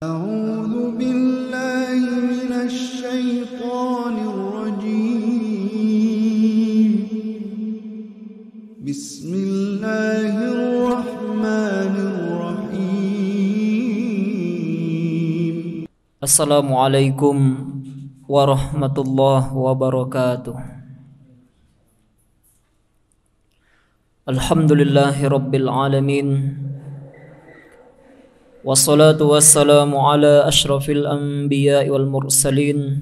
أعوذ بالله من الشيطان الرجيم بسم الله الرحمن الرحيم Assalamualaikum warahmatullahi wabarakatuh. Alhamdulillahi rabbil alamin. Wassalatu wassalamu ala ashrafil anbiya'i wal mursalin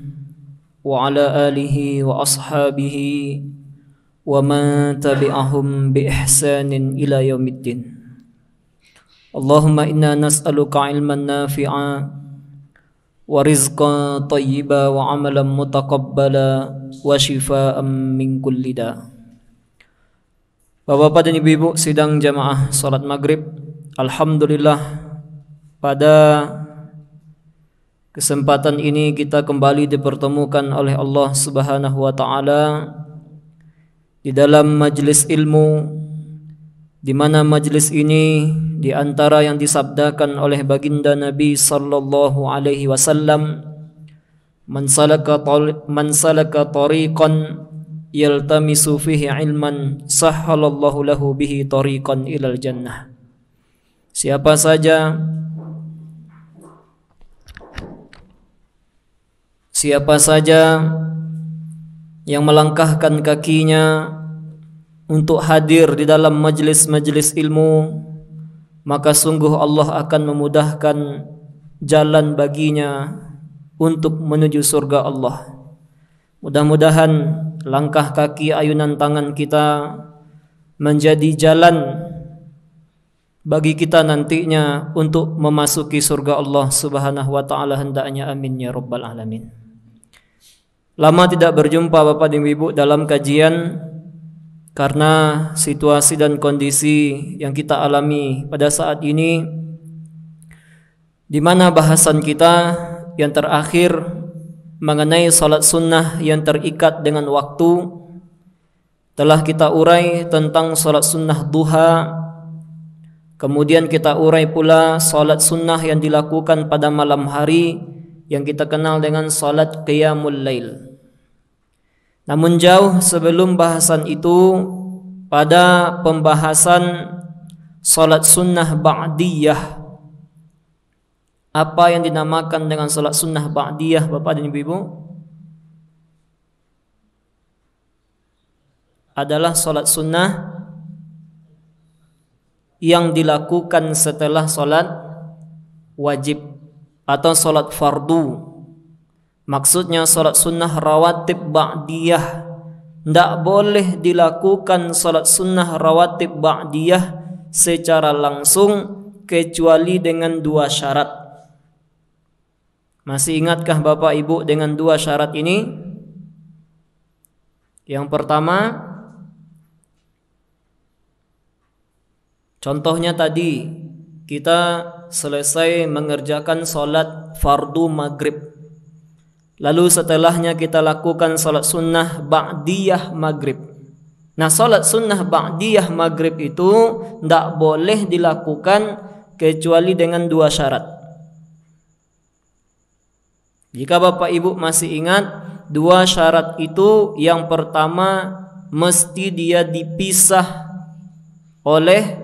wa ala alihi wa ashabihi wa man tabi'ahum bi ihsanin ila yaumiddin. Allahumma inna nas'aluka ilman nafi'a wa rizqan tayyiba wa amalan mutaqabbala wa shifaa'an min kulli da. Bapak-bapak dan ibu-ibu sidang jamaah salat maghrib, alhamdulillah pada kesempatan ini kita kembali dipertemukan oleh Allah Subhanahu wa taala di dalam majlis ilmu, di mana majlis ini di antara yang disabdakan oleh baginda Nabi sallallahu alaihi wasallam, man salaka tariqan yaltamisu fihi ilman sahhalallahu lahu bihi tariqan ilal jannah. Siapa saja yang melangkahkan kakinya untuk hadir di dalam majlis-majlis ilmu, maka sungguh Allah akan memudahkan jalan baginya untuk menuju surga Allah. Mudah-mudahan langkah kaki, ayunan tangan kita menjadi jalan bagi kita nantinya untuk memasuki surga Allah Subhanahu wa taala, hendaknya amin ya rabbal alamin. Lama tidak berjumpa Bapak dan Ibu dalam kajian karena situasi dan kondisi yang kita alami pada saat ini, di mana bahasan kita yang terakhir mengenai salat sunnah yang terikat dengan waktu telah kita urai tentang salat sunnah duha. Kemudian kita urai pula salat sunnah yang dilakukan pada malam hari yang kita kenal dengan salat qiyamul lail. Namun jauh sebelum bahasan itu, pada pembahasan salat sunnah ba'diyah, apa yang dinamakan dengan salat sunnah ba'diyah Bapak dan Ibu? Adalah salat sunnah yang dilakukan setelah salat wajib atau salat fardu. Maksudnya salat sunnah rawatib ba'diyah. Tidak boleh dilakukan salat sunnah rawatib ba'diyah secara langsung kecuali dengan dua syarat. Masih ingatkah Bapak Ibu dengan dua syarat ini? Yang pertama, contohnya tadi kita selesai mengerjakan salat fardu maghrib, lalu setelahnya kita lakukan salat sunnah ba'diyah maghrib. Nah, salat sunnah ba'diyah maghrib itu tidak boleh dilakukan kecuali dengan dua syarat. Jika Bapak Ibu masih ingat, dua syarat itu, yang pertama mesti dia dipisah oleh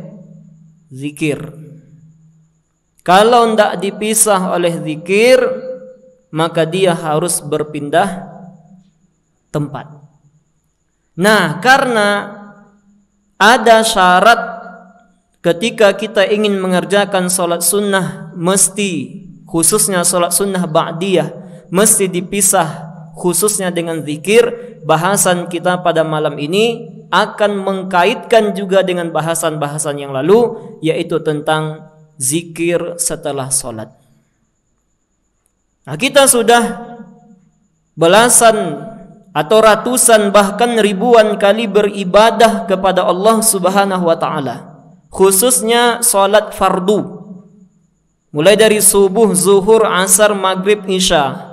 zikir. Kalau tidak dipisah oleh zikir, maka dia harus berpindah tempat. Nah, karena ada syarat ketika kita ingin mengerjakan salat sunnah, mesti khususnya salat sunnah ba'diyah mesti dipisah khususnya dengan zikir. Bahasan kita pada malam ini akan mengkaitkan juga dengan bahasan-bahasan yang lalu, yaitu tentang zikir setelah salat. Nah, kita sudah belasan atau ratusan bahkan ribuan kali beribadah kepada Allah Subhanahu wa taala, khususnya salat fardu. Mulai dari subuh, zuhur, asar, maghrib, isya.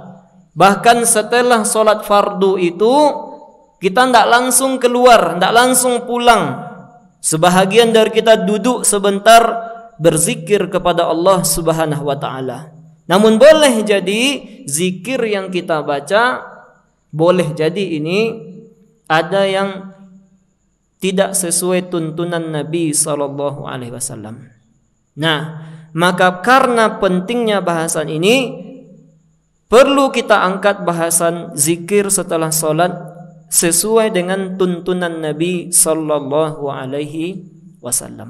Bahkan setelah salat fardu itu kita tidak langsung keluar, tidak langsung pulang. Sebahagian dari kita duduk sebentar berzikir kepada Allah Subhanahu wa taala. Namun boleh jadi zikir yang kita baca, boleh jadi ini ada yang tidak sesuai tuntunan Nabi SAW. Nah, maka karena pentingnya bahasan ini, perlu kita angkat bahasan zikir setelah solat sesuai dengan tuntunan Nabi SAW.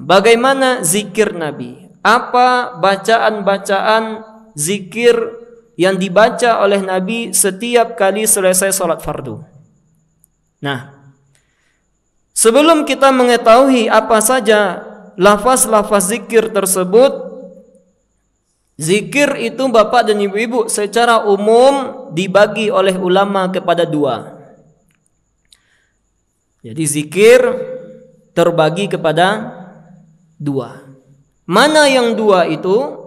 Bagaimana zikir Nabi? Apa bacaan-bacaan zikir yang dibaca oleh Nabi setiap kali selesai solat fardu? Nah, sebelum kita mengetahui apa saja lafaz-lafaz zikir tersebut, zikir itu bapak dan ibu-ibu secara umum dibagi oleh ulama kepada dua. Jadi zikir terbagi kepada dua. Mana yang dua itu?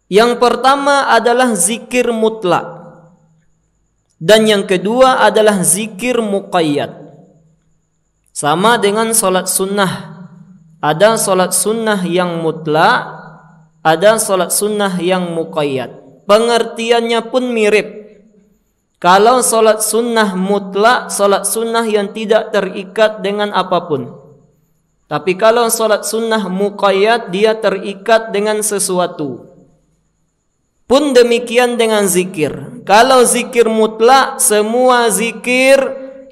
Yang pertama adalah zikir mutlak, dan yang kedua adalah zikir muqayyad. Sama dengan solat sunnah. Ada solat sunnah yang mutlak, ada solat sunnah yang muqayyad. Pengertiannya pun mirip. Kalau solat sunnah mutlak, solat sunnah yang tidak terikat dengan apapun. Tapi kalau solat sunnah muqayyad, dia terikat dengan sesuatu. Pun demikian dengan zikir. Kalau zikir mutlak, semua zikir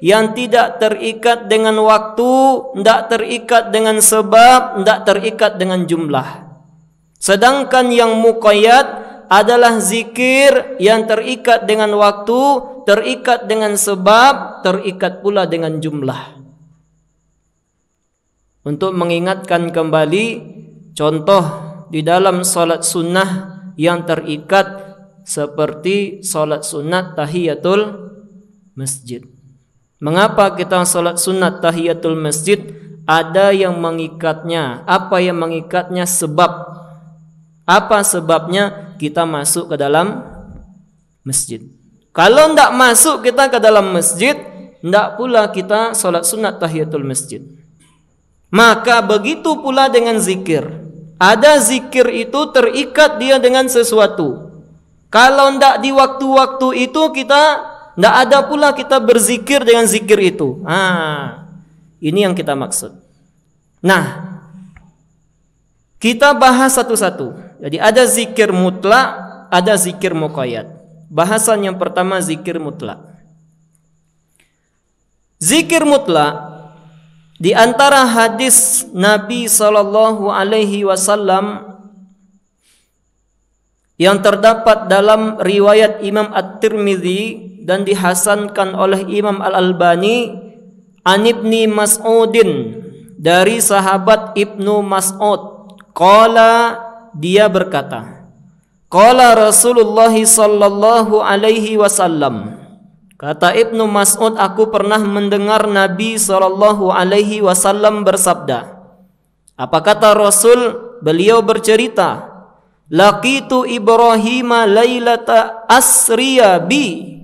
yang tidak terikat dengan waktu, tidak terikat dengan sebab, tidak terikat dengan jumlah. Sedangkan yang muqayyad adalah zikir yang terikat dengan waktu, terikat dengan sebab, terikat pula dengan jumlah. Untuk mengingatkan kembali, contoh di dalam solat sunnah yang terikat seperti solat sunat tahiyatul masjid. Mengapa kita solat sunat tahiyatul masjid? Ada yang mengikatnya. Apa yang mengikatnya? Sebab. Apa sebabnya? Kita masuk ke dalam masjid. Kalau tidak masuk kita ke dalam masjid, tidak pula kita solat sunat tahiyatul masjid. Maka begitu pula dengan zikir. Ada zikir itu terikat dia dengan sesuatu. Kalau tidak di waktu-waktu itu kita tidak ada pula kita berzikir dengan zikir itu. Ini yang kita maksud. Nah, kita bahas satu-satu. Jadi ada zikir mutlak, ada zikir muqayyad. Bahasan yang pertama zikir mutlak. Zikir mutlak, di antara hadis Nabi SAW yang terdapat dalam riwayat Imam At-Tirmidzi dan dihasankan oleh Imam Al-Albani, an Ibni Mas'udin, dari sahabat Ibnu Mas'ud, qala, dia berkata, qala Rasulullah sallallahu alaihi wasallam, kata Ibnu Mas'ud, aku pernah mendengar Nabi sallallahu alaihi wasallam bersabda. Apa kata Rasul? Beliau bercerita, laqitu Ibrahim lailata asriya bi,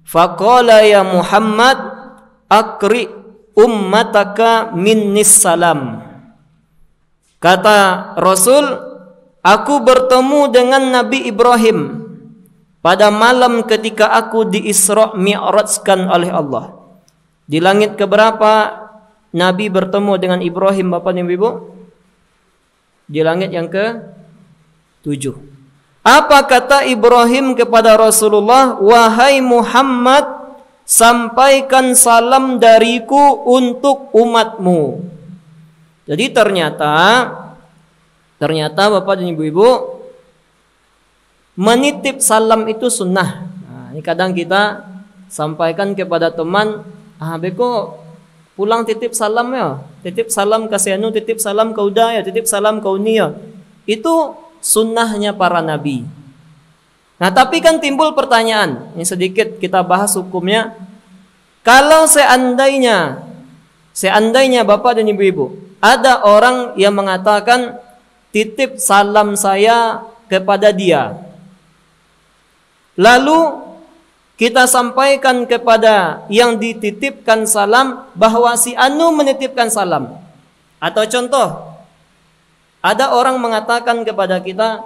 faqala ya Muhammad akri ummataka minnis salam. Kata Rasul, aku bertemu dengan Nabi Ibrahim pada malam ketika aku di Isra Mi'rajkan oleh Allah. Di langit keberapa Nabi bertemu dengan Ibrahim, Bapak dan Ibu? Di langit yang ke-7. Apa kata Ibrahim kepada Rasulullah? Wahai Muhammad, sampaikan salam dariku untuk umatmu. Jadi ternyata Bapak dan Ibu, menitip salam itu sunnah. Ini kadang kita sampaikan kepada teman, beko pulang titip salam ya, titip salam ke Sianu, titip salam ke Uda ya, titip salam ke Uni ya. Itu sunnahnya para nabi. Nah, tapi kan timbul pertanyaan, ini sedikit kita bahas hukumnya. Kalau seandainya Bapak dan Ibu-ibu, ada orang yang mengatakan titip salam saya kepada dia, lalu kita sampaikan kepada yang dititipkan salam bahwa si Anu menitipkan salam. Atau contoh, ada orang mengatakan kepada kita,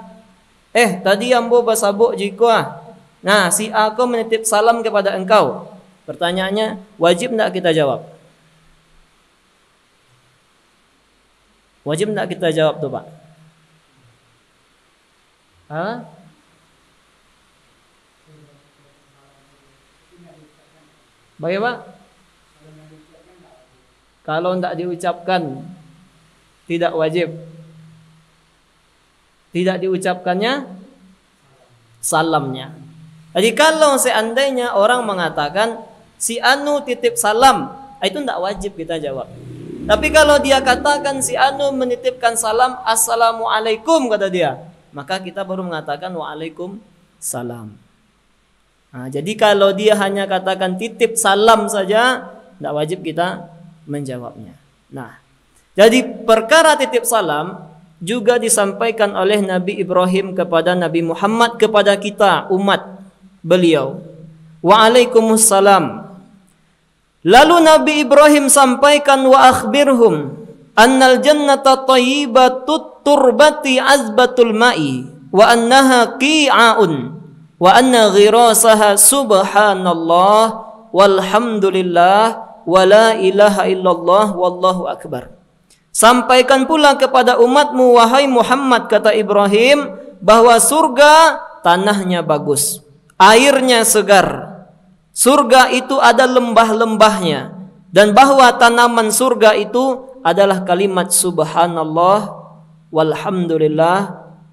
Tadi ambo basabuk jika. Nah, si A ko menitip salam kepada engkau. Pertanyaannya, wajib enggak kita jawab? Wajib enggak kita jawab tuh, Pak? Hah? Baik, Pak? Kalau enggak diucapkan, tidak wajib. Tidak diucapkannya salamnya. Jadi kalau seandainya orang mengatakan si Anu titip salam, itu tidak wajib kita jawab. Tapi kalau dia katakan si Anu menitipkan salam, assalamualaikum kata dia, maka kita baru mengatakan waalaikumsalam. Nah, jadi kalau dia hanya katakan titip salam saja, tidak wajib kita menjawabnya. Nah, jadi perkara titip salam juga disampaikan oleh Nabi Ibrahim kepada Nabi Muhammad, kepada kita umat beliau. Waalaikumsalam. Lalu Nabi Ibrahim sampaikan, wa akhbirhum annal jannata thayyibatut turbati azbatul ma'i wa annaha qi'aun wa anna ghirasaha subhanallah walhamdulillah wa la ilaha illallah wallahu akbar. Sampaikan pula kepada umatmu, wahai Muhammad, kata Ibrahim, bahwa surga tanahnya bagus, airnya segar. Surga itu ada lembah-lembahnya, dan bahwa tanaman surga itu adalah kalimat subhanallah walhamdulillah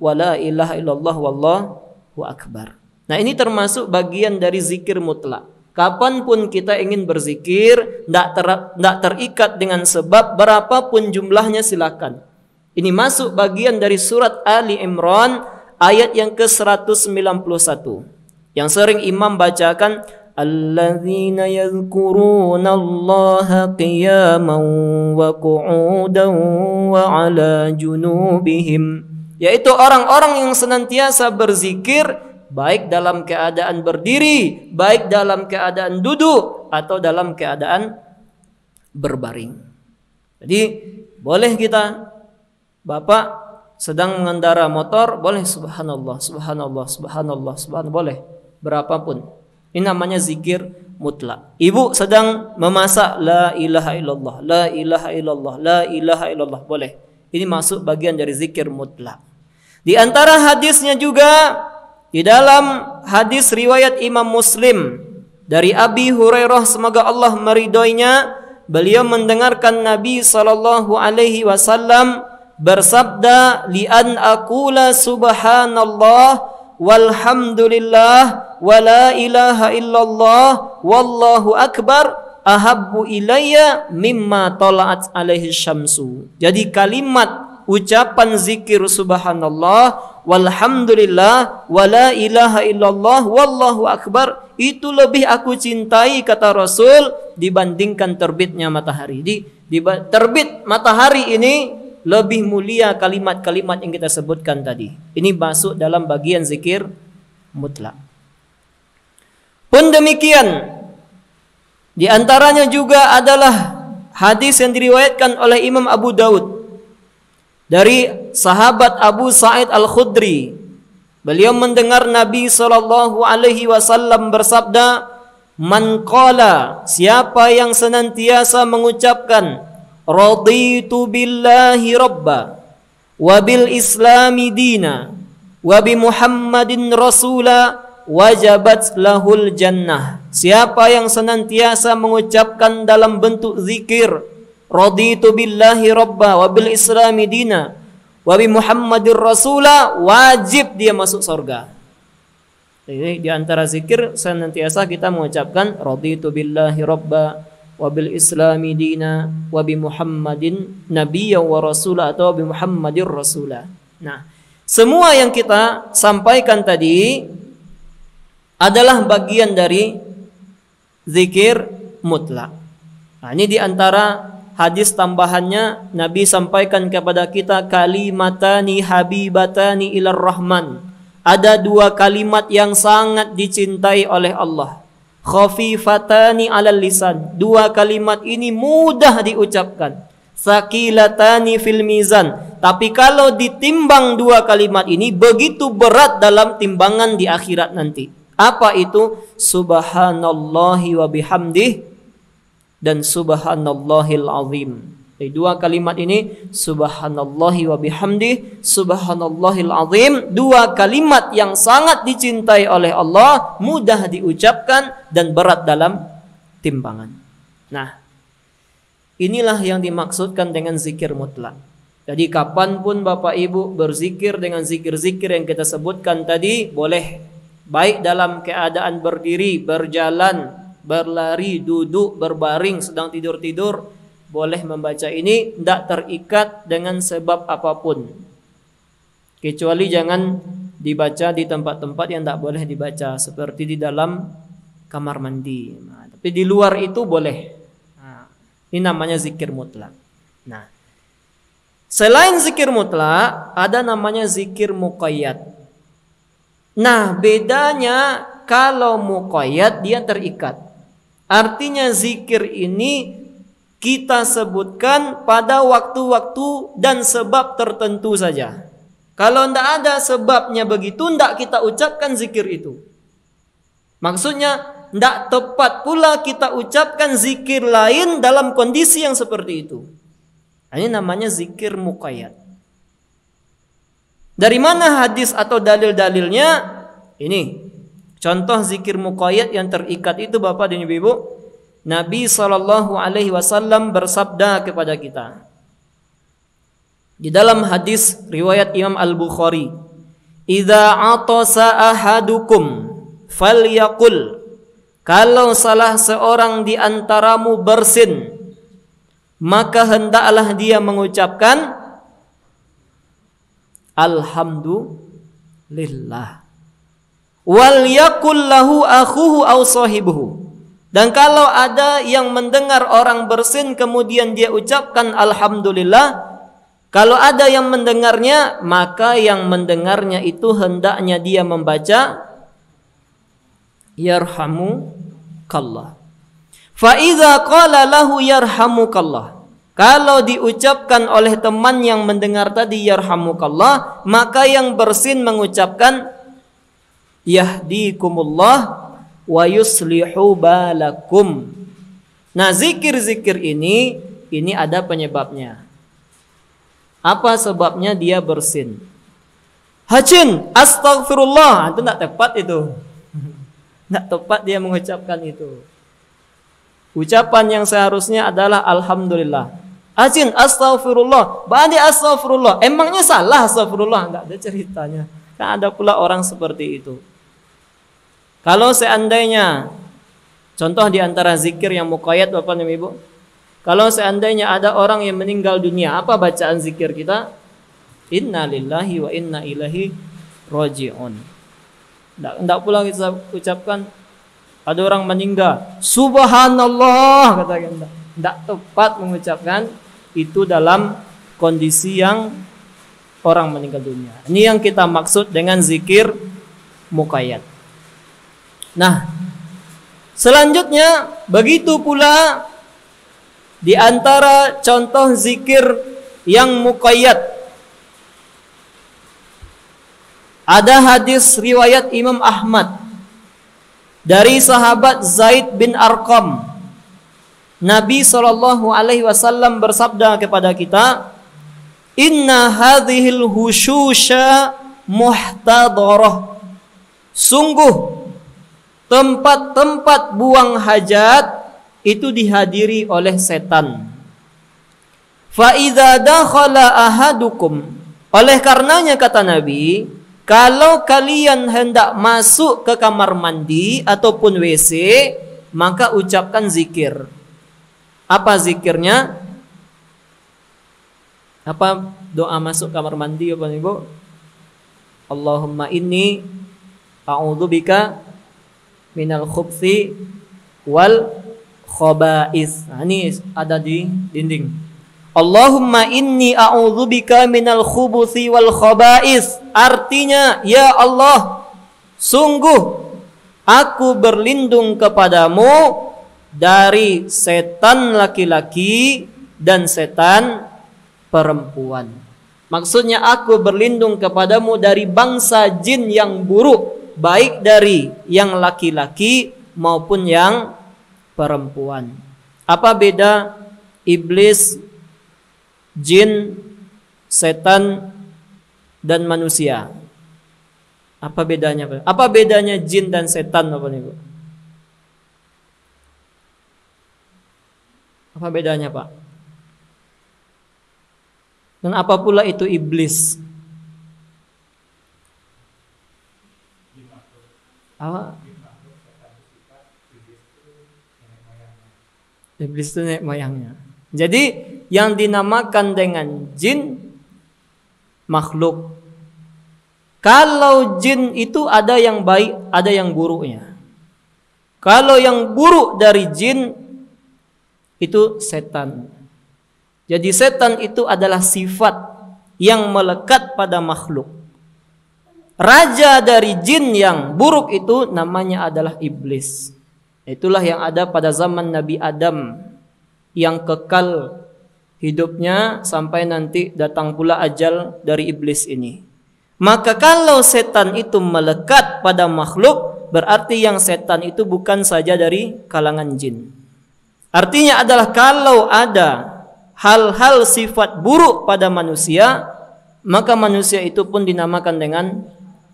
wa la ilaha illallah wallahu akbar. Nah, ini termasuk bagian dari zikir mutlak. Kapanpun kita ingin berzikir, tidak terikat dengan sebab, berapapun jumlahnya silakan. Ini masuk bagian dari surat Ali Imran ayat yang ke-191 yang sering imam bacakan, alladzina yadhkuruna Allaha qiyaman wa qu'udan wa ala junubihim, yaitu orang-orang yang senantiasa berzikir baik dalam keadaan berdiri, baik dalam keadaan duduk, atau dalam keadaan berbaring. Jadi boleh kita, Bapak sedang mengendara motor, boleh subhanallah, subhanallah, subhanallah, subhanallah, boleh berapapun. Ini namanya zikir mutlak. Ibu sedang memasak, la ilaha illallah, la ilaha illallah, la ilaha illallah, boleh. Ini masuk bagian dari zikir mutlak. Di antara hadisnya juga, di dalam hadis riwayat Imam Muslim dari Abi Hurairah, semoga Allah meridhoinya, beliau mendengarkan Nabi sallallahu alaihi wasallam bersabda, li an aqula subhanallah walhamdulillah wa la ilaha illallah wallahu akbar ahabbu ilayya mimma tala'at alaihi syamsu. Jadi kalimat ucapan zikir subhanallah walhamdulillah wa la ilaha illallah wallahu akbar itu lebih aku cintai, kata Rasul, dibandingkan terbitnya matahari. Di terbit matahari ini lebih mulia kalimat-kalimat yang kita sebutkan tadi. Ini masuk dalam bagian zikir mutlak. Pun demikian, di antaranya juga adalah hadis yang diriwayatkan oleh Imam Abu Daud dari sahabat Abu Sa'id Al-Khudri. Beliau mendengar Nabi sallallahu alaihi wasallam bersabda, man qala, siapa yang senantiasa mengucapkan raditu billahi rabba wa bil islami dina wa bi Muhammadin rasula wajabat lahul jannah. Siapa yang senantiasa mengucapkan dalam bentuk zikir raditu billahi rabba wa bil islami dina wa bi Muhammadir rasula, wajib dia masuk surga. Jadi di antara zikir senantiasa kita mengucapkan raditu billahi rabba wa bil islami dina wa bi Muhammadin nabiyyan wa rasula, atau bi Muhammadir rasula. Nah, semua yang kita sampaikan tadi adalah bagian dari zikir mutlak. Nah, ini di antara hadis tambahannya Nabi sampaikan kepada kita, kalimatani habibatani ilar rahman. Ada dua kalimat yang sangat dicintai oleh Allah. Khafifatani alal lisan. Dua kalimat ini mudah diucapkan, Saqilatani fil mizan. Tapi kalau ditimbang dua kalimat ini begitu berat dalam timbangan di akhirat nanti. Apa itu? Subhanallahi wa bihamdih dan subhanallahil azim. Jadi dua kalimat ini, subhanallahi wa bihamdih, subhanallahil azim, dua kalimat yang sangat dicintai oleh Allah, mudah diucapkan dan berat dalam timbangan. Nah, inilah yang dimaksudkan dengan zikir mutlak. Jadi kapanpun Bapak Ibu berzikir dengan zikir-zikir yang kita sebutkan tadi, boleh. Baik dalam keadaan berdiri, berjalan, berlari, duduk, berbaring, sedang tidur-tidur, boleh membaca ini, tidak terikat dengan sebab apapun. Kecuali jangan dibaca di tempat-tempat yang tidak boleh dibaca, seperti di dalam kamar mandi. Nah, tapi di luar itu boleh. Nah, ini namanya zikir mutlak. Nah, selain zikir mutlak, ada namanya zikir muqayyad. Nah, bedanya kalau muqayyad dia terikat. Artinya zikir ini kita sebutkan pada waktu-waktu dan sebab tertentu saja. Kalau tidak ada sebabnya begitu, tidak kita ucapkan zikir itu. Maksudnya, tidak tepat pula kita ucapkan zikir lain dalam kondisi yang seperti itu. Ini namanya zikir muqayyad. Dari mana hadis atau dalil-dalilnya? Ini contoh zikir muqayyad yang terikat itu Bapak dan Ibu. Nabi SAW bersabda kepada kita di dalam hadis riwayat Imam Al-Bukhari, "Idza atasa ahadukum falyaqul." Kalau salah seorang di antaramu bersin, maka hendaklah dia mengucapkan alhamdulillah. Wal yakul lahu akhuhu aw sahibuhu. Dan kalau ada yang mendengar orang bersin kemudian dia ucapkan alhamdulillah, kalau ada yang mendengarnya, maka yang mendengarnya itu hendaknya dia membaca yarhamukallah. Fa idza qala lahu yarhamukallah, kalau diucapkan oleh teman yang mendengar tadi yarhamukallah, maka yang bersin mengucapkan yahdikumullah wa yuslihu balakum. Nah, zikir-zikir ini ada penyebabnya. Apa sebabnya dia bersin? Hacin, astaghfirullah. Itu tidak tepat itu. Tidak tepat dia mengucapkan itu. Ucapan yang seharusnya adalah alhamdulillah. Hacin, astaghfirullah. Badi astaghfirullah. Emangnya salah astaghfirullah? Tidak ada ceritanya. Kan ada pula orang seperti itu. Kalau seandainya, contoh di antara zikir yang muqayyad Bapak dan Ibu, kalau seandainya ada orang yang meninggal dunia, apa bacaan zikir kita? Inna lillahi wa inna ilaihi raji'un. Tidak pula kita ucapkan ada orang meninggal, subhanallah, katakan tidak tepat mengucapkan itu dalam kondisi yang orang meninggal dunia. Ini yang kita maksud dengan zikir muqayyad. Nah, selanjutnya begitu pula di antara contoh zikir yang muqayyad. Ada hadis riwayat Imam Ahmad dari sahabat Zaid bin Arqam. Nabi SAW bersabda kepada kita, "Inna hadhil hushusha muhtadarah." Sungguh tempat-tempat buang hajat itu dihadiri oleh setan. Fa idza dakhala ahadukum, oleh karenanya kata Nabi, kalau kalian hendak masuk ke kamar mandi ataupun WC, maka ucapkan zikir. Apa zikirnya? Apa doa masuk kamar mandi Bapak Ibu? Allahumma inni a'udzubika minal khubthi wal khaba'is. Nah, ini ada di dinding. Allahumma inni a'udzubika minal khubuthi wal khaba'is. Artinya, ya Allah, sungguh aku berlindung kepadamu dari setan laki-laki dan setan perempuan. Maksudnya aku berlindung kepadamu dari bangsa jin yang buruk, baik dari yang laki-laki maupun yang perempuan. Apa beda iblis, jin, setan dan manusia? Apa bedanya, Pak? Apa bedanya jin dan setan, Bapak Ibu? Apa bedanya, Pak? Dan apa pula itu iblis? Apa? Iblis itu nenek moyangnya. Jadi yang dinamakan dengan jin makhluk. Kalau jin itu ada yang baik, ada yang buruknya. Kalau yang buruk dari jin itu setan. Jadi setan itu adalah sifat yang melekat pada makhluk. Raja dari jin yang buruk itu namanya adalah iblis. Itulah yang ada pada zaman Nabi Adam, yang kekal hidupnya sampai nanti datang pula ajal dari iblis ini. Maka kalau setan itu melekat pada makhluk, berarti yang setan itu bukan saja dari kalangan jin. Artinya adalah kalau ada hal-hal sifat buruk pada manusia, maka manusia itu pun dinamakan dengan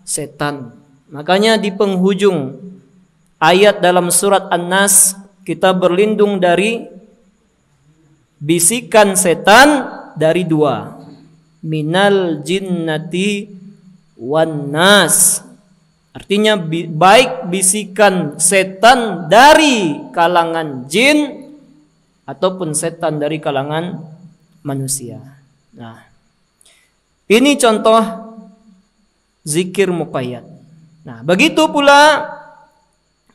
setan. Makanya di penghujung ayat dalam surat An-Nas, kita berlindung dari bisikan setan dari dua, minal jinnati wan nas. Artinya baik bisikan setan dari kalangan jin ataupun setan dari kalangan manusia. Nah, ini contoh zikir muqayyad. Nah, begitu pula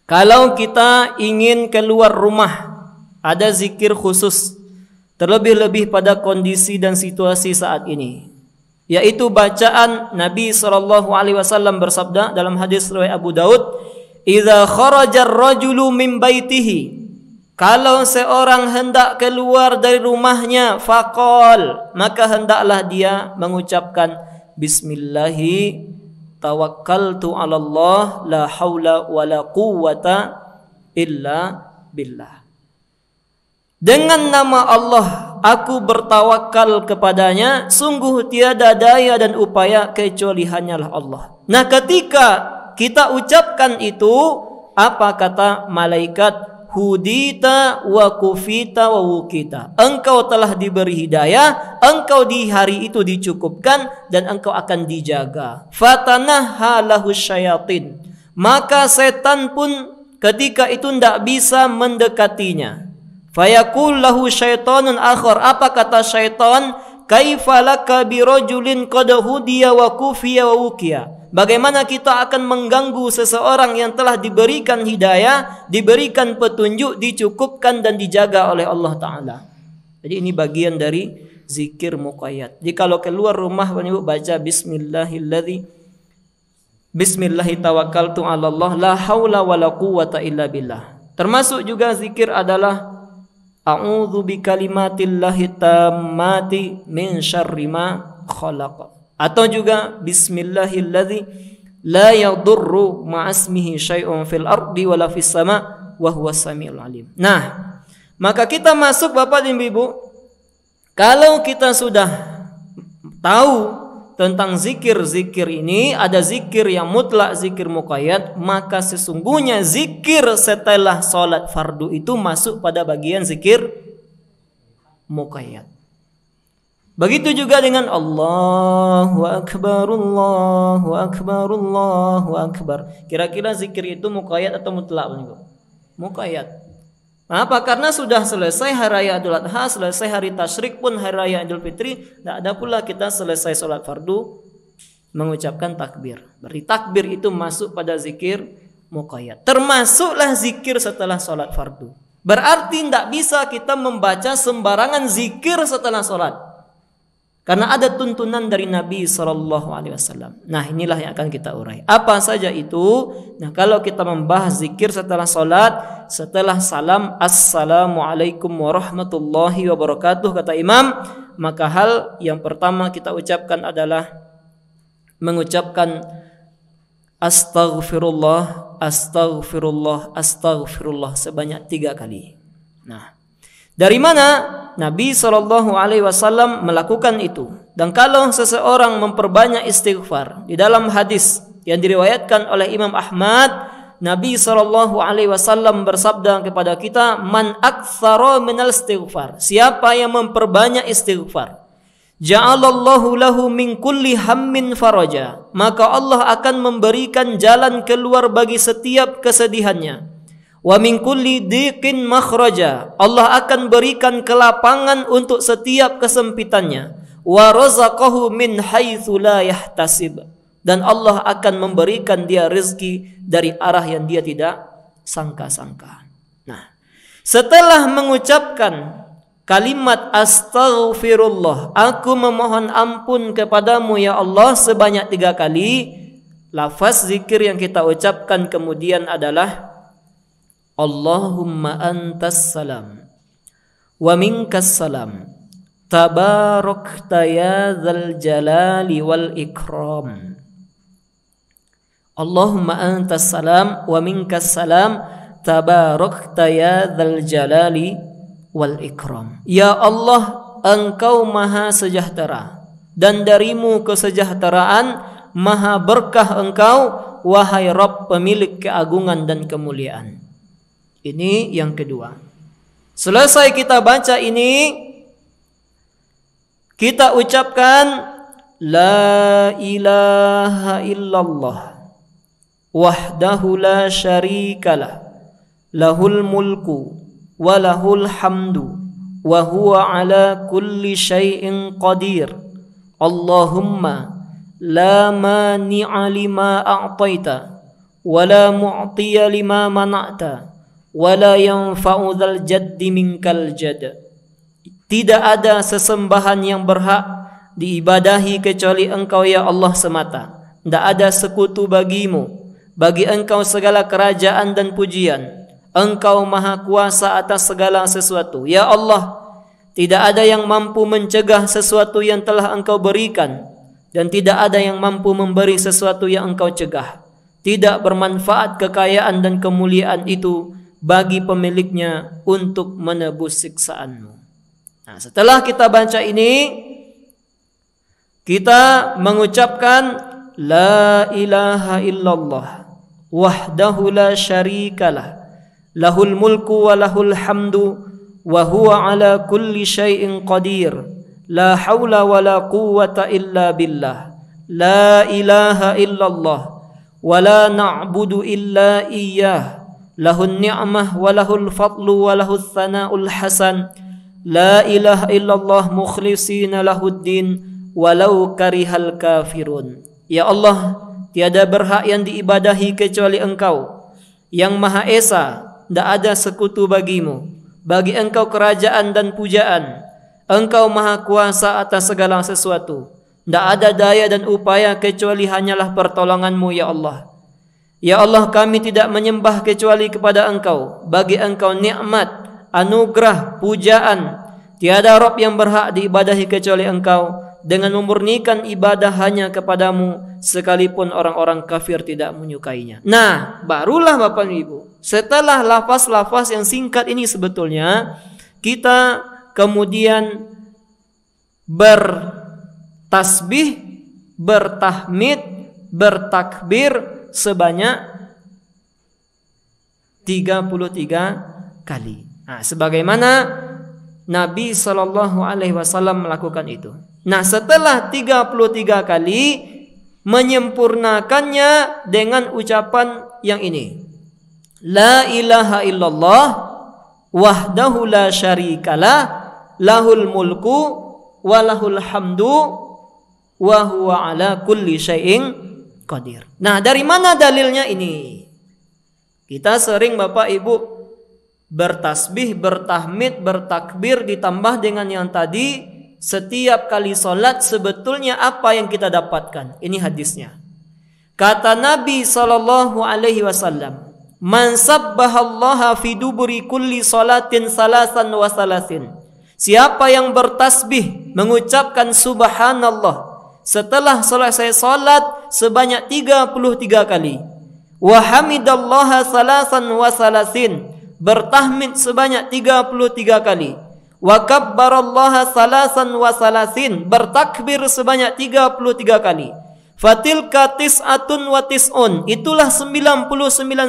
kalau kita ingin keluar rumah, ada zikir khusus, terlebih-lebih pada kondisi dan situasi saat ini, yaitu bacaan Nabi SAW bersabda dalam hadis riwayat Abu Daud, "Idza kharaja ar-rajulu min baitihi", kalau seorang hendak keluar dari rumahnya, faqal, maka hendaklah dia mengucapkan bismillahi tawakkaltu 'ala Allah la haula wala quwwata illa billah. Dengan nama Allah aku bertawakal kepadanya, sungguh tiada daya dan upaya kecuali hanyalah Allah. Nah, ketika kita ucapkan itu, apa kata malaikat? Hudita wa kufita wa wukita. Engkau telah diberi hidayah, engkau di hari itu dicukupkan, dan engkau akan dijaga. Fatanaha lahu syayatin. Maka setan pun ketika itu tidak bisa mendekatinya. Fayaqul lahu syaitanun akhar. Apa kata syaitan? Kaifa laka birajulin qad hudiya wa kufiya wa wukiya. Bagaimana kita akan mengganggu seseorang yang telah diberikan hidayah, diberikan petunjuk, dicukupkan dan dijaga oleh Allah Ta'ala. Jadi ini bagian dari zikir muqayyad. Jadi kalau keluar rumah, baca Bismillahi tawakkaltu 'ala Allah la haula wala quwwata illa billah. Termasuk juga zikir adalah a'udzu bikalimatillahi tammati min syarri ma khalaq. Atau juga bismillahilladzi la yadurru ma'asmihi syai'un fil ardi wala fis sama' wa huwas samiul alim. Nah, maka kita masuk Bapak dan Ibu, kalau kita sudah tahu tentang zikir-zikir ini, ada zikir yang mutlak, zikir muqayyad, maka sesungguhnya zikir setelah salat fardu itu masuk pada bagian zikir muqayyad. Begitu juga dengan Allahu Akbar, Allahu Akbar, Allahu Akbar. Kira-kira zikir itu muqayyad atau mutlak? Muqayyad. Kenapa? Karena sudah selesai hari raya Idul Adha, selesai hari tasyrik pun hari raya Idul Fitri, tidak ada pula kita selesai sholat fardu mengucapkan takbir. Berarti takbir itu masuk pada zikir muqayyad. Termasuklah zikir setelah sholat fardu. Berarti tidak bisa kita membaca sembarangan zikir setelah sholat. Karena ada tuntunan dari Nabi SAW. Nah, inilah yang akan kita urai. Apa saja itu? Nah, kalau kita membahas zikir setelah sholat, setelah salam assalamualaikum warahmatullahi wabarakatuh kata Imam, maka hal yang pertama kita ucapkan adalah mengucapkan astaghfirullah, astaghfirullah, astaghfirullah sebanyak 3 kali. Nah, dari mana Nabi SAW melakukan itu? Dan kalau seseorang memperbanyak istighfar, di dalam hadis yang diriwayatkan oleh Imam Ahmad, Nabi SAW bersabda kepada kita, man aktsara minal istighfar, siapa yang memperbanyak istighfar, ja'alallahu lahu min kulli hammin faraja, maka Allah akan memberikan jalan keluar bagi setiap kesedihannya. Wa min kulli diqin makhraja, Allah akan berikan kelapangan untuk setiap kesempitannya. Wa razaqahu min haitsu la yahtasib, dan Allah akan memberikan dia rezeki dari arah yang dia tidak sangka-sangka. Nah, setelah mengucapkan kalimat astaghfirullah, aku memohon ampun kepadamu ya Allah sebanyak 3 kali, lafaz zikir yang kita ucapkan kemudian adalah Allahumma antas salam wa minkas salam tabarakta ya dzal jalali wal ikram. Allahumma antas salam wa minkas salam tabarakta ya dzal jalali wal ikram. Ya Allah, Engkau maha sejahtera dan darimu kesejahteraan, maha berkah Engkau, wahai Rabb pemilik keagungan dan kemuliaan. Ini yang kedua. Selesai kita baca ini, kita ucapkan la ilaha illallah wahdahu la syarikalah lahul mulku wa lahul hamdu wa huwa ala kulli syai'in qadir. Allahumma la mani'a lima a'taita wa la mu'tiya lima mana'ta wa la yanfa'u dzal jaddi minkal jadd. Tidak ada sesembahan yang berhak diibadahi kecuali Engkau ya Allah semata. Tidak ada sekutu bagimu. Bagi Engkau segala kerajaan dan pujian. Engkau maha kuasa atas segala sesuatu. Ya Allah, tidak ada yang mampu mencegah sesuatu yang telah Engkau berikan, dan tidak ada yang mampu memberi sesuatu yang Engkau cegah. Tidak bermanfaat kekayaan dan kemuliaan itu bagi pemiliknya untuk menebus siksaanmu. Nah, setelah kita baca ini, kita mengucapkan la ilaha illallah wahdahu la syarikalah lahul mulku wa lahul hamdu wa huwa ala kulli syai'in qadir. La haula wa la quwwata illa billah. La ilaha illallah wa la na'budu illa iyyah. Lahun ni'mah wa lahul fadlu wa lahul thana'ul hasan. La ilaha illallah mukhlishina lahuddin walau karihal kafirun. Ya Allah, tiada berhak yang diibadahi kecuali Engkau yang Maha Esa, tidak ada sekutu bagimu. Bagi Engkau kerajaan dan pujaan. Engkau Maha Kuasa atas segala sesuatu. Tidak ada daya dan upaya kecuali hanyalah pertolonganmu ya Allah. Ya Allah, kami tidak menyembah kecuali kepada Engkau. Bagi Engkau nikmat, anugerah, pujaan. Tiada Rabb yang berhak diibadahi kecuali Engkau. Dengan memurnikan ibadah hanya kepadamu, sekalipun orang-orang kafir tidak menyukainya. Nah, barulah Bapak Ibu, setelah lafaz-lafaz yang singkat ini sebetulnya, kita kemudian bertasbih, bertahmid, bertakbir sebanyak 33 kali. Nah, sebagaimana Nabi SAW melakukan itu. Nah, setelah 33 kali, menyempurnakannya dengan ucapan yang ini. La ilaha illallah wahdahu la syarikalah lahul mulku wa lahul hamdu wa huwa ala kulli syai'in qadir. Nah, dari mana dalilnya ini? Kita sering Bapak Ibu bertasbih, bertahmid, bertakbir ditambah dengan yang tadi, setiap kali solat sebetulnya apa yang kita dapatkan? Ini hadisnya. Kata Nabi SAW, Man sabbahallaha fi duburi kulli salatin salasan wa salasin. Siapa yang bertasbih mengucapkan subhanallah setelah selesai salat sebanyak 33 kali. Wa hamidallaha salasan wa salasin. Bertahmid sebanyak 33 kali. Wa kabbarallaha salasan wa salasin. Bertakbir sebanyak 33 kali. Fatilka tis'atun wa tis'un. Itulah 99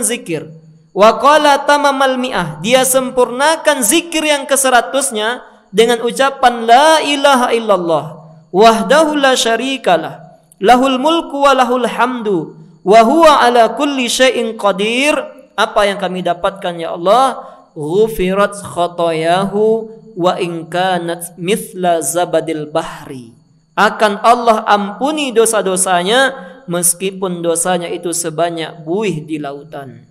zikir. Wa qala tamamal mi'ah. Dia sempurnakan zikir yang ke-100-nya dengan ucapan la ilaha illallah wahdahu la syarikalah lahul mulku wa lahul hamdu wa huwa ala kulli syai'in qadir. Apa yang kami dapatkan ya Allah? Ghufirat khotoyahu wa in kanat mithla zabadil bahri. Akan Allah ampuni dosa-dosanya meskipun dosanya itu sebanyak buih di lautan.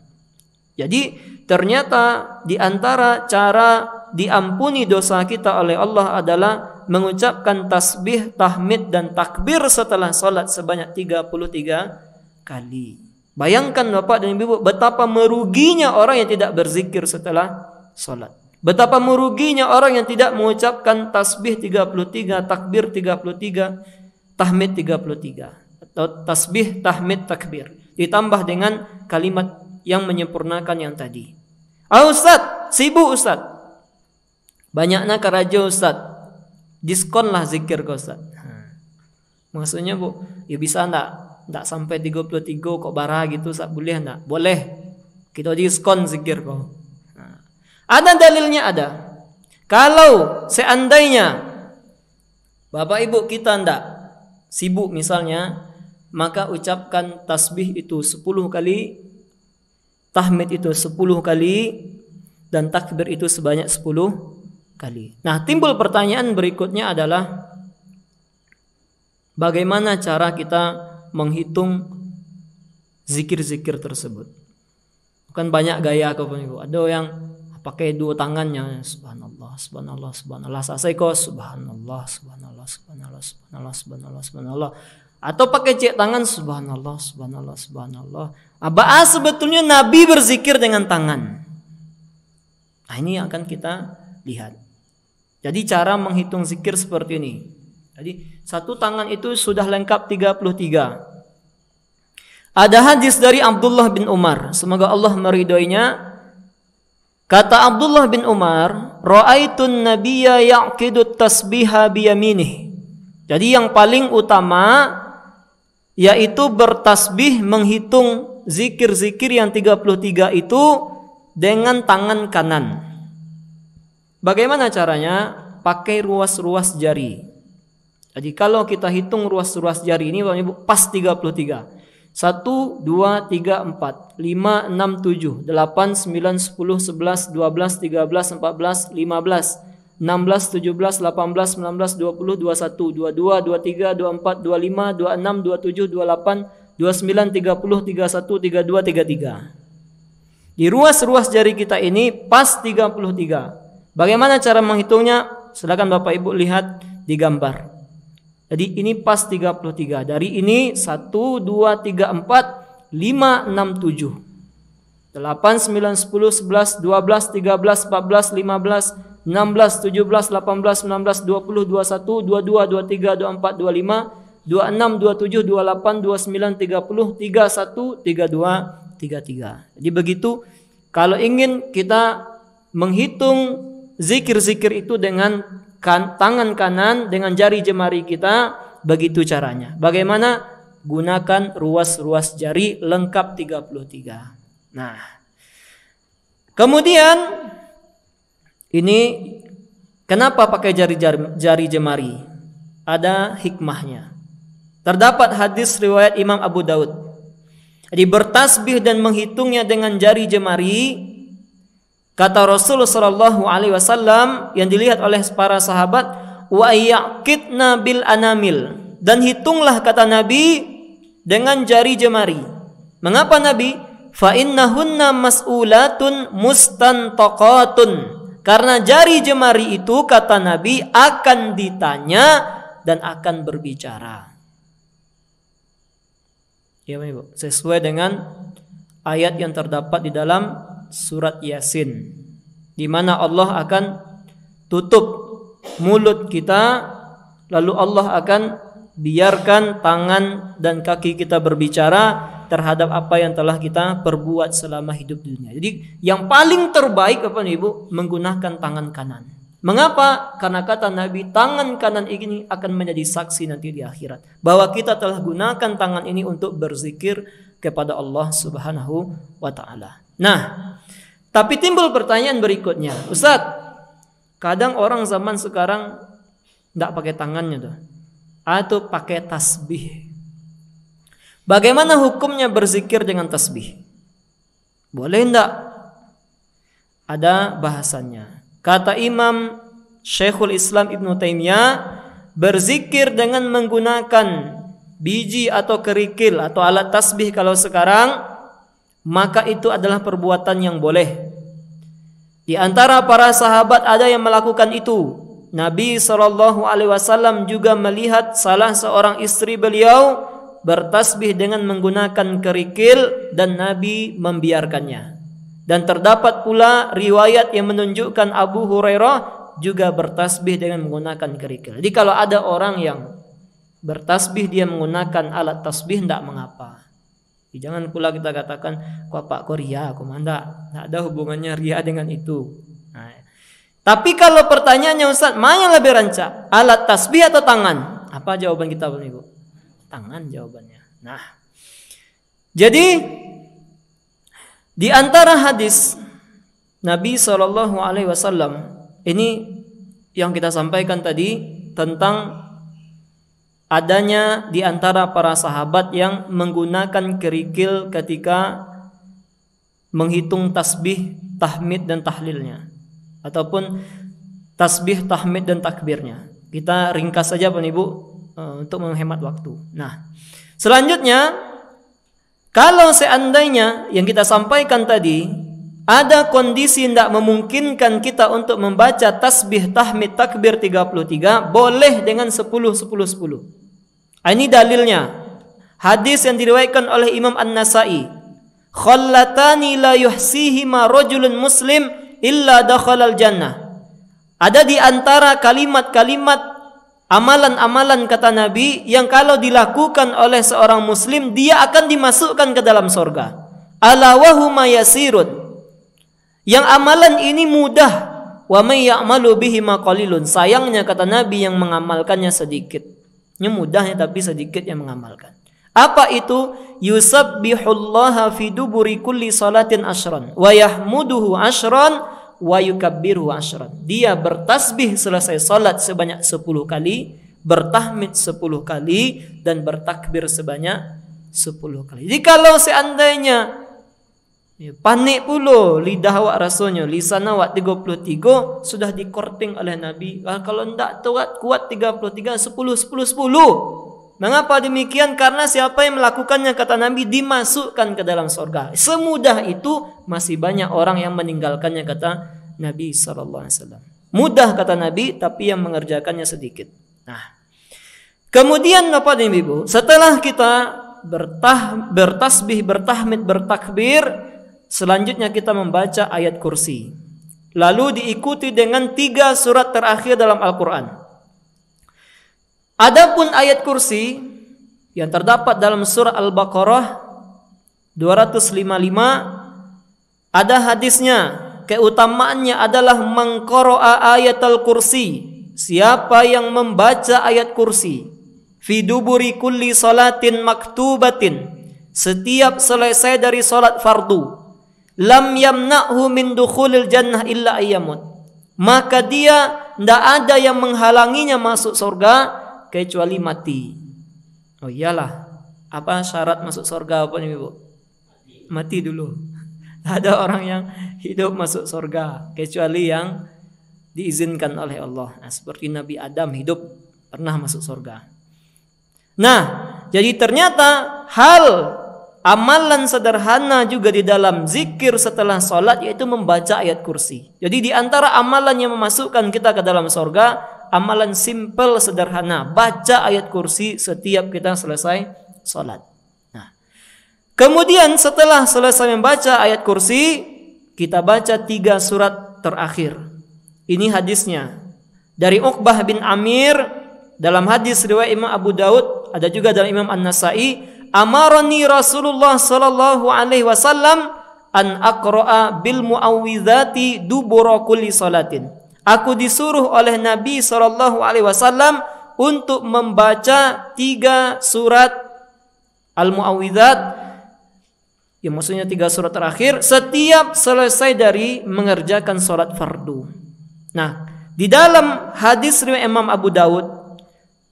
Jadi ternyata di antara cara diampuni dosa kita oleh Allah adalah mengucapkan tasbih, tahmid dan takbir setelah salat sebanyak 33 kali. Bayangkan Bapak dan Ibu betapa meruginya orang yang tidak berzikir setelah salat. Betapa meruginya orang yang tidak mengucapkan tasbih 33, takbir 33, tahmid 33 atau tasbih, tahmid, takbir ditambah dengan kalimat yang menyempurnakan yang tadi. Ustaz, sibuk Ustaz. Banyaknya keraja Ustaz. Diskonlah zikir ke Ustaz. Maksudnya Bu, ya bisa enggak sampai 33 kok barah gitu Ustaz, boleh enggak? Boleh. Kita diskon zikir kok. Ada dalilnya ada. Kalau seandainya Bapak Ibu kita enggak sibuk misalnya, maka ucapkan tasbih itu 10 kali, tahmid itu 10 kali, dan takbir itu sebanyak 10 kali. Nah, timbul pertanyaan berikutnya adalah bagaimana cara kita menghitung zikir-zikir tersebut? Bukan banyak gaya kok Ibu. Ada yang pakai 2 tangannya, subhanallah, subhanallah, subhanallah. Selesai kok subhanallah, subhanallah, subhanallah, subhanallah, subhanallah, subhanallah. Atau pakai cek tangan subhanallah, subhanallah, subhanallah. Sebetulnya Nabi berzikir dengan tangan. Nah, ini akan kita lihat. Jadi cara menghitung zikir seperti ini. Jadi satu tangan itu sudah lengkap 33. Ada hadis dari Abdullah bin Umar, semoga Allah meridhoinya. Kata Abdullah bin Umar, ra'aitun nabiyya ya'qidu tasbiha biyaminih. Jadi yang paling utama yaitu bertasbih, menghitung zikir-zikir yang 33 itu dengan tangan kanan. Bagaimana caranya? Pakai ruas-ruas jari. Jadi kalau kita hitung ruas-ruas jari ini pas 33. 1, 2, 3, 4, 5, 6, 7, 8, 9, 10, 11, 12, 13, 14, 15, 16, 17, 18, 19, 20, 21, 22, 23, 24, 25, 26, 27, 28, 29, 30, 31, 32, 33. Di ruas-ruas jari kita ini pas 33. Bagaimana cara menghitungnya? Silakan Bapak Ibu lihat di gambar. Jadi ini pas 33. Dari ini 1, 2, 3, 4, 5, 6, 7, 8, 9, 10, 11, 12, 13, 14, 15, 16, 17, 18, 19, 20, 21, 22, 23, 24, 25, 26, 27, 28, 29, 30, 31, 32, 33. Jadi begitu kalau ingin kita menghitung zikir-zikir itu dengan tangan kanan dengan jari jemari kita, begitu caranya. Bagaimana? Gunakan ruas-ruas jari lengkap 33. Nah, kemudian ini kenapa pakai jari jemari? Ada hikmahnya. Terdapat hadis riwayat Imam Abu Daud. Jadi bertasbih dan menghitungnya dengan jari jemari. Kata Rasulullah sallallahu alaihi wasallam yang dilihat oleh para sahabat, wa yaqitna bil anamil, dan hitunglah kata Nabi dengan jari jemari. Mengapa Nabi? Fa innahunna mas'ulatun mustantaqatun. Karena jari jemari itu kata Nabi akan ditanya dan akan berbicara. Ya, Ibu, sesuai dengan ayat yang terdapat di dalam surat Yasin, di mana Allah akan tutup mulut kita, lalu Allah akan biarkan tangan dan kaki kita berbicara terhadap apa yang telah kita perbuat selama hidup di dunia. Jadi yang paling terbaik apa nih Ibu? Menggunakan tangan kanan. Mengapa? Karena kata Nabi, tangan kanan ini akan menjadi saksi nanti di akhirat bahwa kita telah gunakan tangan ini untuk berzikir kepada Allah Subhanahu wa taala. Nah, tapi timbul pertanyaan berikutnya. Ustaz, kadang orang zaman sekarang enggak pakai tangannya tuh, atau pakai tasbih. Bagaimana hukumnya berzikir dengan tasbih? Boleh enggak? Ada bahasannya. Kata Imam Syekhul Islam Ibnu Taimiyah, berzikir dengan menggunakan biji atau kerikil atau alat tasbih kalau sekarang, maka itu adalah perbuatan yang boleh. Di antara para sahabat ada yang melakukan itu. Nabi SAW juga melihat salah seorang istri beliau bertasbih dengan menggunakan kerikil dan Nabi membiarkannya. Dan terdapat pula riwayat yang menunjukkan Abu Hurairah juga bertasbih dengan menggunakan kerikil. Jadi kalau ada orang yang bertasbih dia menggunakan alat tasbih tidak mengapa. Jangan pula kita katakan kok Pak ria, komanda. Tidak ada hubungannya ria dengan itu. Nah, tapi kalau pertanyaannya Ustaz, mana yang lebih rancak? Alat tasbih atau tangan? Apa jawaban kita Ibu? Tangan jawabannya. Nah, jadi di antara hadis Nabi SAW ini yang kita sampaikan tadi tentang adanya di antara para sahabat yang menggunakan kerikil ketika menghitung tasbih, tahmid dan tahlilnya, ataupun tasbih, tahmid dan takbirnya. Kita ringkas saja Pak Ibu untuk menghemat waktu. Nah, selanjutnya kalau seandainya yang kita sampaikan tadi ada kondisi tidak memungkinkan kita untuk membaca tasbih, tahmid, takbir 33, boleh dengan 10, 10, 10. Ini dalilnya. Hadis yang diriwayatkan oleh Imam An-Nasa'i. Khallatani la yuhsihima rajulun muslim illa dakhalal jannah. Ada di antara kalimat-kalimat amalan-amalan kata Nabi yang kalau dilakukan oleh seorang muslim dia akan dimasukkan ke dalam surga. Ala wa huma yasirun. Yang amalan ini mudah. Wa may ya'malu bihi ma qalilun. Sayangnya kata Nabi yang mengamalkannya sedikit. Ini mudahnya tapi sedikit yang mengamalkan. Apa itu? Yusabbihullaha fi duburi kulli salatin asyran wa yahmuduhu asyran wa yukabbiruhu asyran. Dia bertasbih selesai salat sebanyak 10 kali, bertahmid 10 kali dan bertakbir sebanyak 10 kali. Jadi kalau seandainya panik pula lidah awak rasanya, lisan awak 33 sudah dikorting oleh Nabi. Kalau tidak kuat 33, 10, 10, 10. Mengapa demikian? Karena siapa yang melakukannya kata Nabi dimasukkan ke dalam surga. Semudah itu masih banyak orang yang meninggalkannya kata Nabi SAW. Mudah kata Nabi tapi yang mengerjakannya sedikit. Nah, kemudian apa nih Ibu? Setelah kita bertasbih, bertahmid, bertakbir, selanjutnya kita membaca ayat kursi. Lalu diikuti dengan 3 surat terakhir dalam Al-Quran. Adapun ayat kursi yang terdapat dalam surah Al-Baqarah 255 ada hadisnya, keutamaannya adalah mengqara'a ayatul kursi. Siapa yang membaca ayat kursi fi duburi kulli salatin maktubatin, setiap selesai dari salat fardu, lam yamna'hu min dukhulil jannah illa ayyamut, maka dia tidak ada yang menghalanginya masuk surga kecuali mati. Oh iyalah, apa syarat masuk surga apa nih Ibu? Mati dulu. Ada orang yang hidup masuk surga kecuali yang diizinkan oleh Allah. Nah, seperti Nabi Adam hidup pernah masuk surga. Nah, jadi ternyata hal amalan sederhana juga di dalam zikir setelah sholat yaitu membaca ayat kursi. Jadi di antara amalan yang memasukkan kita ke dalam surga, amalan simple sederhana, baca ayat kursi setiap kita selesai sholat. Nah, Kemudian setelah selesai membaca ayat kursi, kita baca 3 surat terakhir. Ini hadisnya dari Uqbah bin Amir dalam hadis riwayat Imam Abu Daud, ada juga dalam Imam An-Nasa'i, amarani Rasulullah sallallahu alaihi wasallam an aqra'a bil muawwidhati dubura kulli salatin. Aku disuruh oleh Nabi sallallahu alaihi wasallam untuk membaca 3 surat al-muawwidhat, yang maksudnya 3 surat terakhir setiap selesai dari mengerjakan salat fardu. Nah, di dalam hadis riwayat Imam Abu Daud,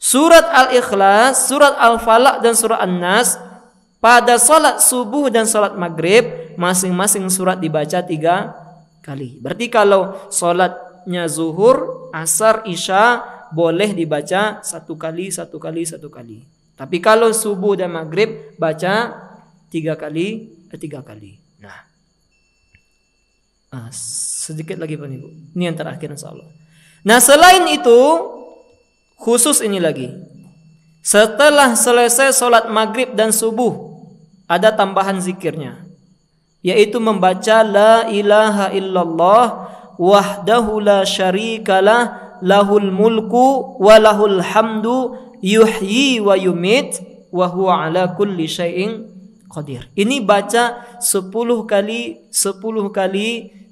surat Al-Ikhlas, surat Al-Falaq dan surat An-Nas pada salat subuh dan salat maghrib masing-masing surat dibaca 3 kali. Berarti kalau salatnya zuhur, asar, isya boleh dibaca 1 kali, 1 kali, 1 kali. Tapi kalau subuh dan maghrib baca 3 kali. Nah, sedikit lagi Pak Ibu. Ini yang terakhir insyaallah. Nah, selain itu khusus ini lagi. Setelah selesai salat maghrib dan subuh ada tambahan zikirnya, yaitu membaca la ilaha illallah wahdahu la syarikalah lahul mulku wa lahul hamdu yuhyi wa yumit wa huwa ala kulli syai'in qadir. Ini baca 10 kali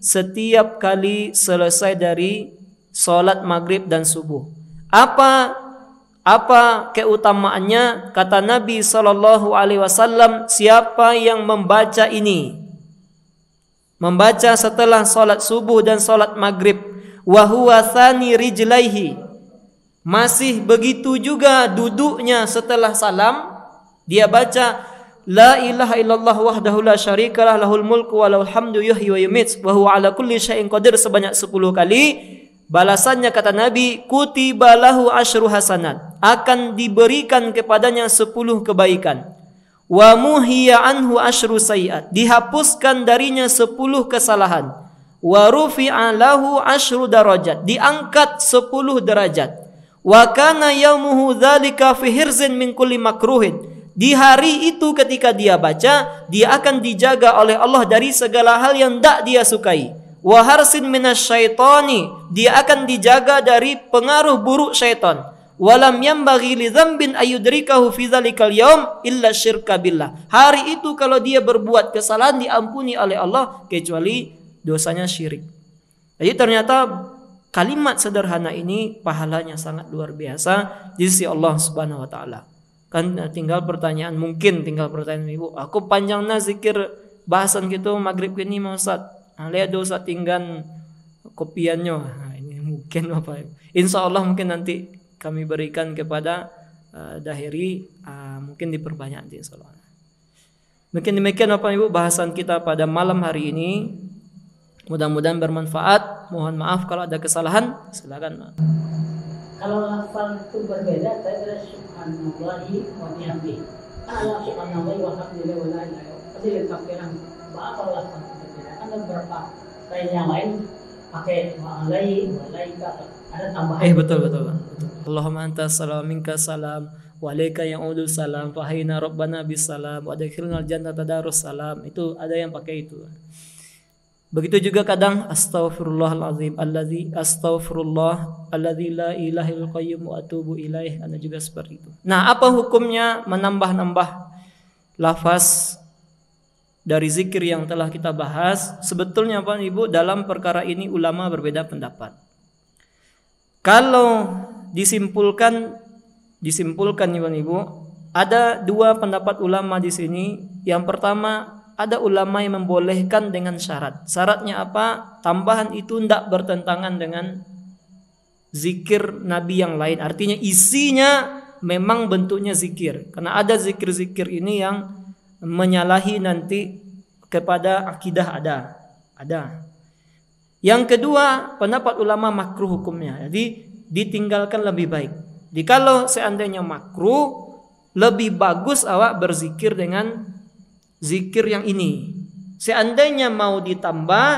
setiap kali selesai dari salat maghrib dan subuh. Apa keutamaannya? Kata Nabi sallallahu alaihi wasallam, siapa yang membaca ini, membaca setelah salat subuh dan salat maghrib, wa huwa thani rijlaihi, masih begitu juga duduknya setelah salam, dia baca la ilaha illallah wahdahu la syarikalah lahul mulku wa lahul hamdu yuhyi wa yumiit wa huwa ala kulli syai'in qadir sebanyak 10 kali. Balasannya kata Nabi, kutiba lahu asyru hasanat, akan diberikan kepadanya 10 kebaikan. Wa muhiya anhu asyru sayiat, dihapuskan darinya 10 kesalahan. Wa rufi'a lahu asyru darajat, diangkat 10 derajat. Wa kana yaumuhu dzalika fi hirzin min kulli makruhin, di hari itu ketika dia baca, dia akan dijaga oleh Allah dari segala hal yang tidak dia sukai. Wa harsin minasyaitani, dia akan dijaga dari pengaruh buruk syaitan. Walam yanbaghi li dzambin ayudrikahu fi dzalikal yaum illa syirka billah. Hari itu kalau dia berbuat kesalahan diampuni oleh Allah kecuali dosanya syirik. Jadi ternyata kalimat sederhana ini pahalanya sangat luar biasa di sisi Allah Subhanahu wa taala. Kan tinggal pertanyaan Ibu, aku panjangnya zikir bahasan gitu maghrib ini mau Ustaz. Lihat dosa tinggal kopiannya. Nah, ini mungkin Bapak. Insya Allah mungkin nanti kami berikan kepada Dahiri, mungkin diperbanyak nanti insya Allah. Mungkin demikian Bapak Ibu bahasan kita pada malam hari ini. Mudah-mudahan bermanfaat. Mohon maaf kalau ada kesalahan. Silakan. Kalau lafal itu berbeda, saya kira subhanallahi wa bihamdihi. Kalau subhanallahi wa bihamdihi wa la ilaha illallah. Tapi kafiran kalau lafal itu berbeda. Kan ada beberapa kayak yang lain pakai wa'alai, wa'alaika, ada tambahan. Betul. Allahumma anta salam minka salam wa alayka ya'udu salam fa hayna rabbana bis salam wa adkhilnal jannata darus salam. Itu ada yang pakai itu. Begitu juga kadang astaghfirullahalazim alladzi la ilaha illal qayyum wa atubu ilaih, ada juga seperti itu. Nah, apa hukumnya menambah-nambah lafaz dari zikir yang telah kita bahas? Sebetulnya Bapak Ibu, dalam perkara ini ulama berbeda pendapat. Kalau disimpulkan Bapak Ibu, ada 2 pendapat ulama di sini. Yang pertama, ada ulama yang membolehkan dengan syarat. Syaratnya apa? Tambahan itu tidak bertentangan dengan zikir Nabi yang lain. Artinya isinya memang bentuknya zikir. Karena ada zikir-zikir ini yang menyalahi nanti kepada akidah ada. Yang kedua, pendapat ulama makruh hukumnya. Jadi ditinggalkan lebih baik. Jadi kalau seandainya makruh, lebih bagus awak berzikir dengan zikir yang ini. Seandainya mau ditambah,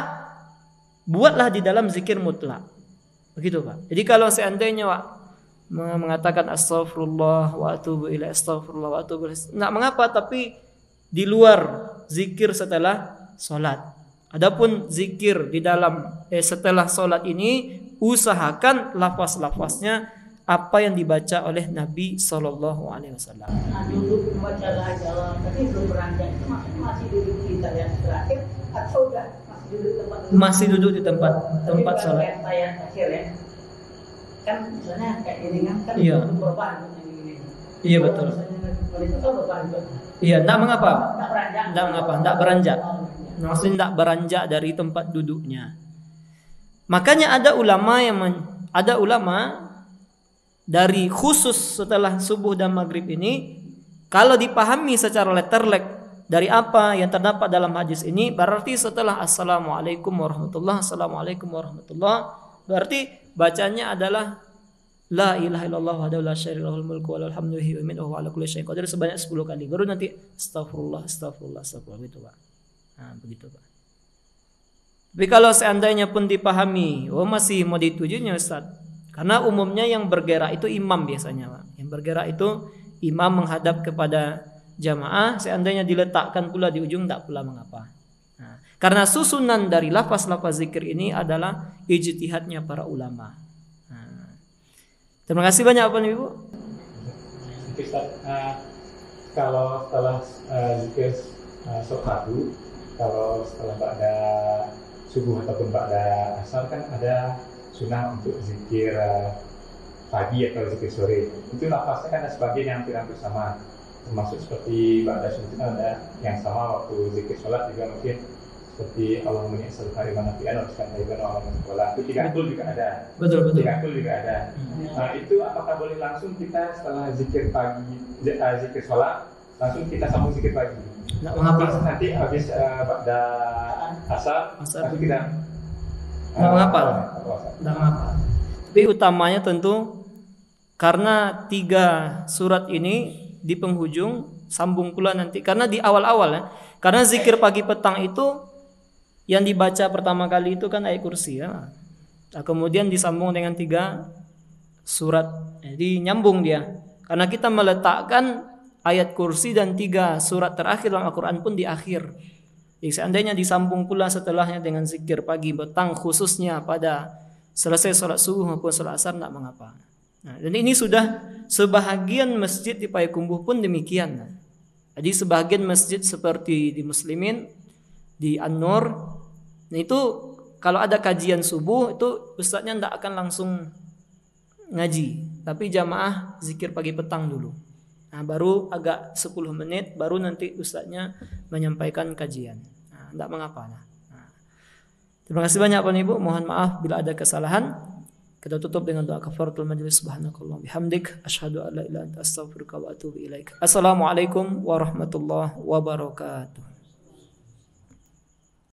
buatlah di dalam zikir mutlak. Begitu Pak. Jadi kalau seandainya Pak mengatakan astaghfirullah wa atubu ilaih, astaghfirullah wa atubu ilaih, enggak mengapa, tapi di luar zikir setelah sholat. Adapun zikir di dalam setelah sholat ini, usahakan lafaz-lafaznya apa yang dibaca oleh Nabi Sallallahu Alaihi Wasallam. Duduk membaca la ilaha tapi belum beranjak itu maksudnya masih duduk di tarian terakhir atau udah masih duduk di tempat sholat. Tayang akhir ya. Kan misalnya kayak gini kan Iya. berubah begini. Iya betul. Itu kan berubah. Iya, enggak mengapa. Enggak beranjak. Enggak beranjak. Maksudnya enggak beranjak dari tempat duduknya. Makanya ada ulama dari khusus setelah subuh dan maghrib ini, kalau dipahami secara letterlek dari apa yang terdapat dalam hadis ini, berarti setelah assalamualaikum warahmatullah, assalamualaikum warahmatullah, berarti bacanya adalah la ilaha illallah wahdahu la syarika lahul mulku wa lahul hamdu wa yu'minu wa ala kulli syai'in qadir sebanyak 10 kali. Baru nanti astagfirullah gitu, Pak. Nah, begitu, Pak. Tapi kalau seandainya pun dipahami, masih mau ditujunya Ustaz. Karena umumnya yang bergerak itu imam biasanya, Pak. Yang bergerak itu imam menghadap kepada jamaah, seandainya diletakkan pula di ujung tak pula mengapa. Nah, karena susunan dari lafaz-lafaz zikir ini adalah ijtihadnya para ulama. Nah, terima kasih banyak Bapak Ibu. Ustaz, kalau setelah zikir sholatu, kalau setelah ba'da subuh ataupun ba'da asar kan ada sunnah untuk zikir pagi atau zikir sore. Itu lafaznya kan ada sebagian yang hampir sama, termasuk seperti ba'da subuh itu kan ada yang sama waktu zikir sholat juga mungkin seperti Allahumma inni as'aluka ilman nafi'an wa rizqan thayyiban wa amalan shalih. Itu tidak kul juga ada. Betul. Tidak kul juga ada. Nah, itu apakah boleh langsung kita setelah zikir pagi, zikir sholat langsung kita sambung zikir pagi? Enggak mengapa. Nanti habis ba'da asar langsung kita Enggak mengapa. Tapi utamanya tentu karena 3 surat ini di penghujung sambung pula nanti, karena di awal-awal ya. Karena zikir pagi petang itu yang dibaca pertama kali itu kan ayat kursi ya. Nah, kemudian disambung dengan 3 surat. Jadi nyambung dia. Karena kita meletakkan ayat kursi dan 3 surat terakhir dalam Al-Quran pun di akhir. Jadi seandainya disambung pula setelahnya dengan zikir pagi petang khususnya pada selesai sholat subuh maupun sholat asar tidak mengapa. Nah, dan ini sudah sebahagian masjid di Payakumbuh pun demikian. Jadi sebahagian masjid seperti di Muslimin, di An-Nur, nah itu kalau ada kajian subuh itu ustadznya tidak akan langsung ngaji, tapi jamaah zikir pagi petang dulu. Nah, baru agak 10 menit baru nanti ustadznya menyampaikan kajian. Nah, tidak mengapa. Nah, terima kasih banyak Bapak Ibu. Mohon maaf bila ada kesalahan. Kita tutup dengan doa kafaratul majlis. Subhanakallah bihamdik asyhadu an la ilaha illa anta astaghfiruka wa atubu ilaik. Assalamualaikum warahmatullahi wabarakatuh.